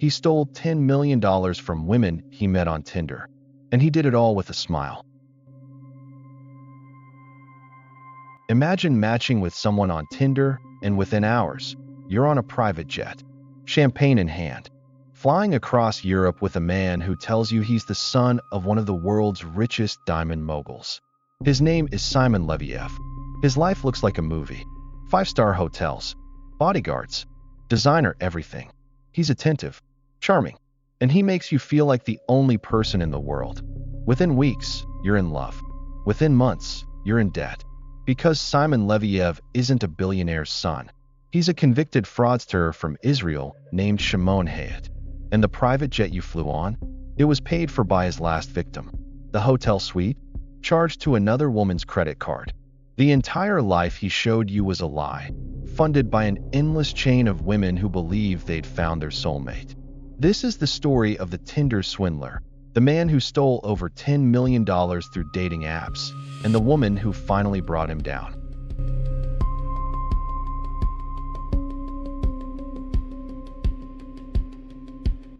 He stole $10 million from women he met on Tinder, and he did it all with a smile. Imagine matching with someone on Tinder, and within hours, you're on a private jet, champagne in hand, flying across Europe with a man who tells you he's the son of one of the world's richest diamond moguls. His name is Simon Leviev. His life looks like a movie. 5-star hotels, bodyguards, designer everything. He's attentive, charming, and he makes you feel like the only person in the world. Within weeks, you're in love. Within months, you're in debt. Because Simon Leviev isn't a billionaire's son. He's a convicted fraudster from Israel named Shimon Hayat. And the private jet you flew on? It was paid for by his last victim. The hotel suite? Charged to another woman's credit card. The entire life he showed you was a lie, funded by an endless chain of women who believed they'd found their soulmate. This is the story of the Tinder Swindler, the man who stole over $10 million through dating apps, and the woman who finally brought him down.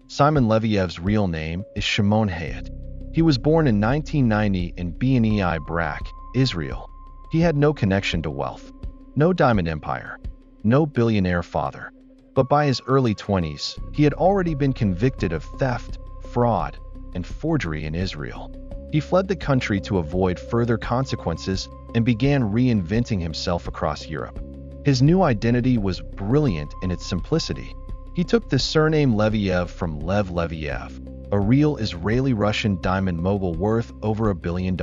Simon Leviev's real name is Shimon Hayat. He was born in 1990 in Bnei Brak, Israel. He had no connection to wealth, no diamond empire, no billionaire father. But by his early 20s, he had already been convicted of theft, fraud, and forgery in Israel. He fled the country to avoid further consequences and began reinventing himself across Europe. His new identity was brilliant in its simplicity. He took the surname Leviev from Lev Leviev, a real Israeli-Russian diamond mogul worth over $1 billion.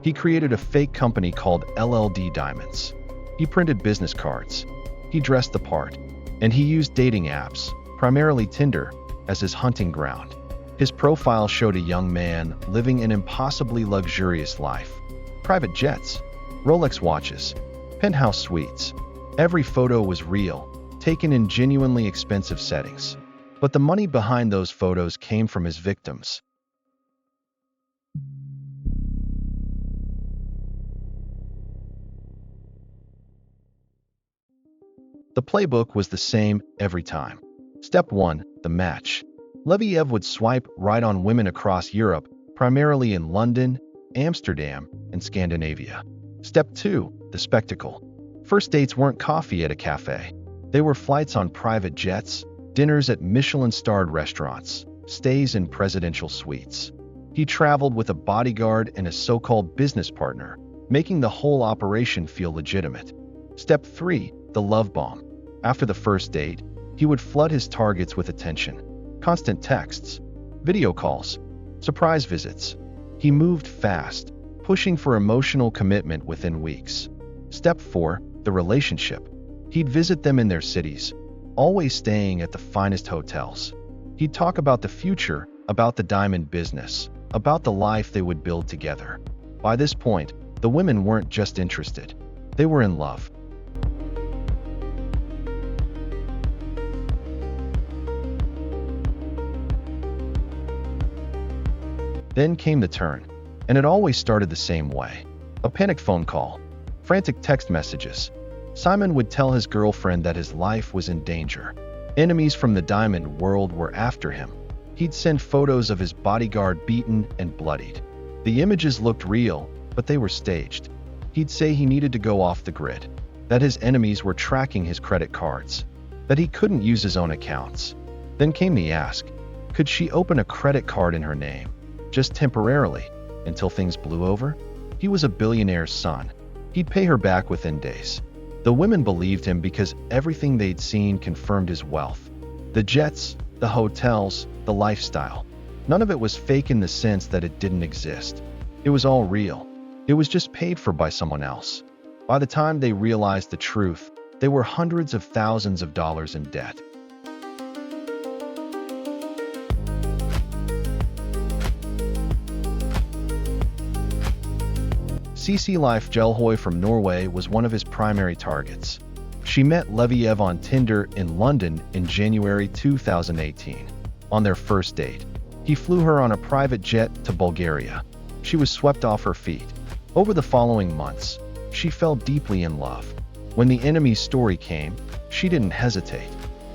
He created a fake company called LLD Diamonds. He printed business cards. He dressed the part. And he used dating apps, primarily Tinder, as his hunting ground. His profile showed a young man living an impossibly luxurious life. Private jets, Rolex watches, penthouse suites. Every photo was real, taken in genuinely expensive settings. But the money behind those photos came from his victims. The playbook was the same every time. Step 1, the match. Leviev would swipe right on women across Europe, primarily in London, Amsterdam, and Scandinavia. Step 2, the spectacle. First dates weren't coffee at a cafe. They were flights on private jets, dinners at Michelin-starred restaurants, stays in presidential suites. He traveled with a bodyguard and a so-called business partner, making the whole operation feel legitimate. Step 3, the love bomb. After the first date, he would flood his targets with attention. Constant texts, video calls, surprise visits. He moved fast, pushing for emotional commitment within weeks. Step 4, the relationship. He'd visit them in their cities, always staying at the finest hotels. He'd talk about the future, about the diamond business, about the life they would build together. By this point, the women weren't just interested. They were in love. Then came the turn, and it always started the same way. A panicked phone call, frantic text messages. Simon would tell his girlfriend that his life was in danger. Enemies from the diamond world were after him. He'd send photos of his bodyguard beaten and bloodied. The images looked real, but they were staged. He'd say he needed to go off the grid, that his enemies were tracking his credit cards, that he couldn't use his own accounts. Then came the ask, could she open a credit card in her name? Just temporarily, until things blew over? He was a billionaire's son. He'd pay her back within days. The women believed him because everything they'd seen confirmed his wealth. The jets, the hotels, the lifestyle. None of it was fake in the sense that it didn't exist. It was all real. It was just paid for by someone else. By the time they realized the truth, they were hundreds of thousands of dollars in debt. CC Life Gelhoy from Norway was one of his primary targets. She met Leviev on Tinder in London in January 2018. On their first date, he flew her on a private jet to Bulgaria. She was swept off her feet. Over the following months, she fell deeply in love. When the enemy's story came, she didn't hesitate.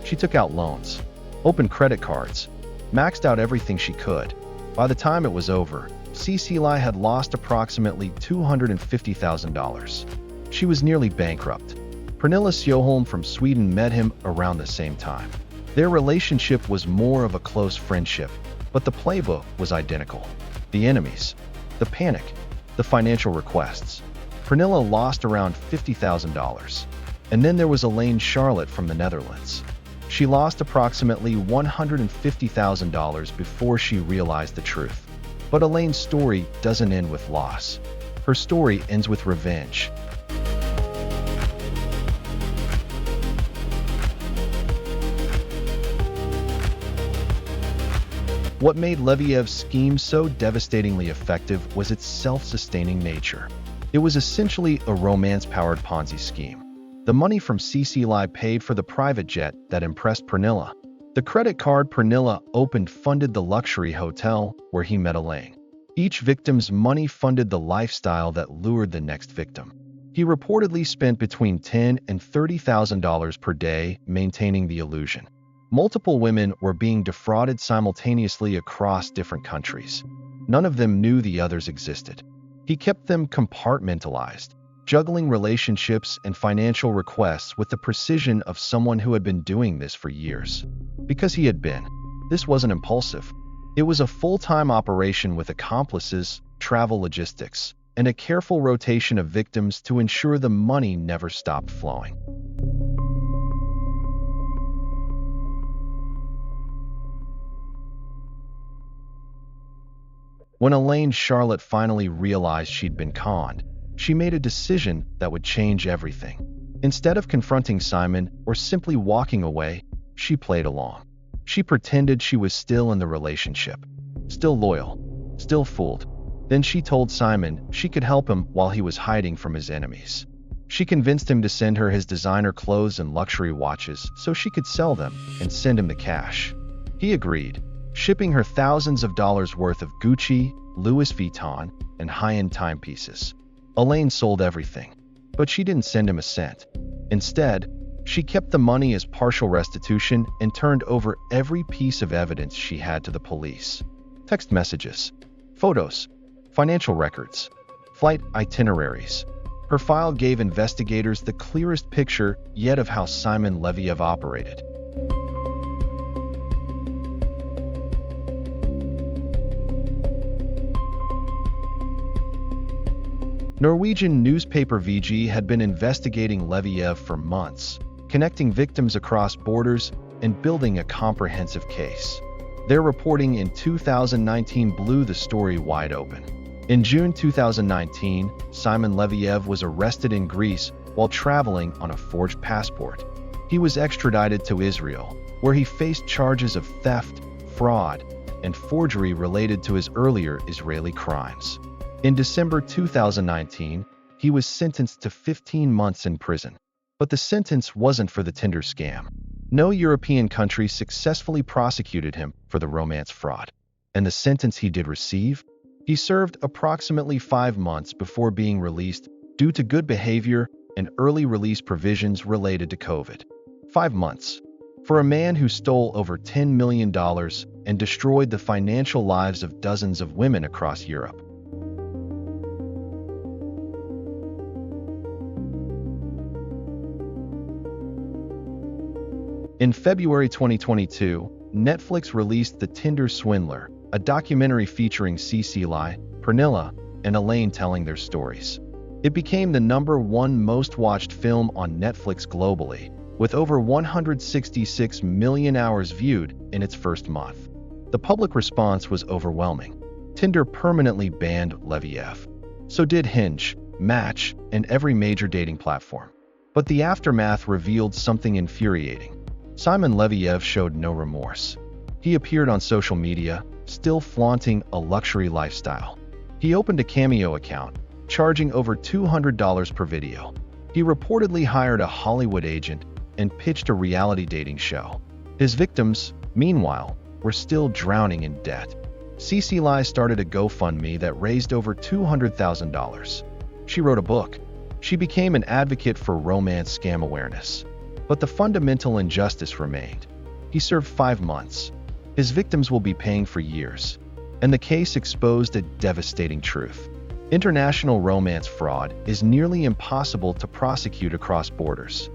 She took out loans. opened credit cards, maxed out everything she could. By the time it was over, Cecily had lost approximately $250,000. She was nearly bankrupt. Pernilla Sjöholm from Sweden met him around the same time. Their relationship was more of a close friendship, but the playbook was identical. The enemies, the panic, the financial requests. Pernilla lost around $50,000. And then there was Elaine Charlotte from the Netherlands. She lost approximately $150,000 before she realized the truth. But Elaine's story doesn't end with loss. Her story ends with revenge. What made Leviev's scheme so devastatingly effective was its self-sustaining nature. It was essentially a romance-powered Ponzi scheme. The money from Cecily paid for the private jet that impressed Pernilla. The credit card Pernilla opened funded the luxury hotel where he met Elaine. Each victim's money funded the lifestyle that lured the next victim. He reportedly spent between $10,000 and $30,000 per day maintaining the illusion. Multiple women were being defrauded simultaneously across different countries. None of them knew the others existed. He kept them compartmentalized, juggling relationships and financial requests with the precision of someone who had been doing this for years. Because he had been, this wasn't impulsive. It was a full-time operation with accomplices, travel logistics, and a careful rotation of victims to ensure the money never stopped flowing. When Elaine Charlotte finally realized she'd been conned, she made a decision that would change everything. Instead of confronting Simon or simply walking away, she played along. She pretended she was still in the relationship, still loyal, still fooled. Then she told Simon she could help him while he was hiding from his enemies. She convinced him to send her his designer clothes and luxury watches so she could sell them and send him the cash. He agreed, shipping her thousands of dollars worth of Gucci, Louis Vuitton, and high-end timepieces. Elaine sold everything, but she didn't send him a cent. Instead, she kept the money as partial restitution and turned over every piece of evidence she had to the police. Text messages, photos, financial records, flight itineraries. Her file gave investigators the clearest picture yet of how Simon Leviev operated. Norwegian newspaper VG had been investigating Leviev for months, connecting victims across borders and building a comprehensive case. Their reporting in 2019 blew the story wide open. In June 2019, Simon Leviev was arrested in Greece while traveling on a forged passport. He was extradited to Israel, where he faced charges of theft, fraud, and forgery related to his earlier Israeli crimes. In December 2019, he was sentenced to 15 months in prison. But the sentence wasn't for the Tinder scam. No European country successfully prosecuted him for the romance fraud. And the sentence he did receive? He served approximately 5 months before being released due to good behavior and early release provisions related to COVID. 5 months. For a man who stole over $10 million and destroyed the financial lives of dozens of women across Europe. In February 2022, Netflix released The Tinder Swindler, a documentary featuring Cecily, Pernilla, and Elaine telling their stories. It became the #1 most-watched film on Netflix globally, with over 166 million hours viewed in its first month. The public response was overwhelming. Tinder permanently banned Leviev. So did Hinge, Match, and every major dating platform. But the aftermath revealed something infuriating. Simon Leviev showed no remorse. He appeared on social media, still flaunting a luxury lifestyle. He opened a Cameo account, charging over $200 per video. He reportedly hired a Hollywood agent and pitched a reality dating show. His victims, meanwhile, were still drowning in debt. Cecily started a GoFundMe that raised over $200,000. She wrote a book. She became an advocate for romance scam awareness. But the fundamental injustice remained. He served 5 months. His victims will be paying for years. And the case exposed a devastating truth. International romance fraud is nearly impossible to prosecute across borders.